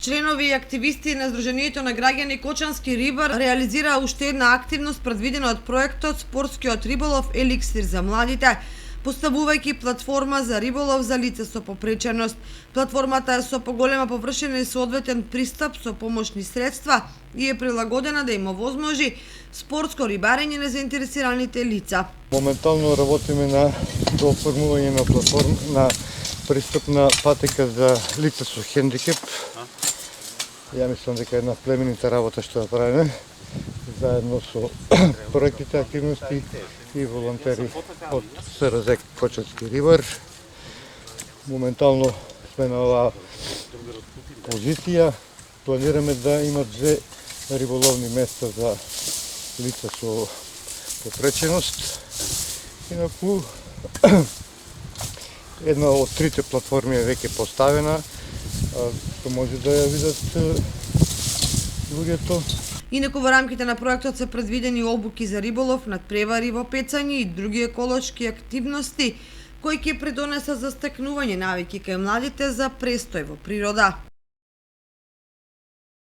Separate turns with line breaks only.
Членови и активисти на Сдруженијето на граѓани Кочански рибар реализираа уште една активност предвидена од проектот Спортскиот риболов Еликсир за младите, поставувајќи платформа за риболов за лица со попреченост. Платформата е со поголема површина и соодветен пристап со помошни средства и е прилагодена да им овозможи спортско рибарење на заинтересираните лица.
Моментално работиме на дооформување на платформа на пристапна патека за лица со хендикеп. Ја мислам дека една племенита работа што ја правиме заедно со проектите, активности и волонтери од СРЗ Кочански рибар. Моментално сме на оваа позиција. Планираме да има 2 риболовни места за лица со попреченост. Инаку една од 3 платформи е веќе поставена, што може да ја видат луѓето.
Инаку во рамките на проектот се предвидени обуки за риболов, надпревари во пецање и други еколошки активности кои ќе придонесат за стекнување навики кај младите за престој во природа.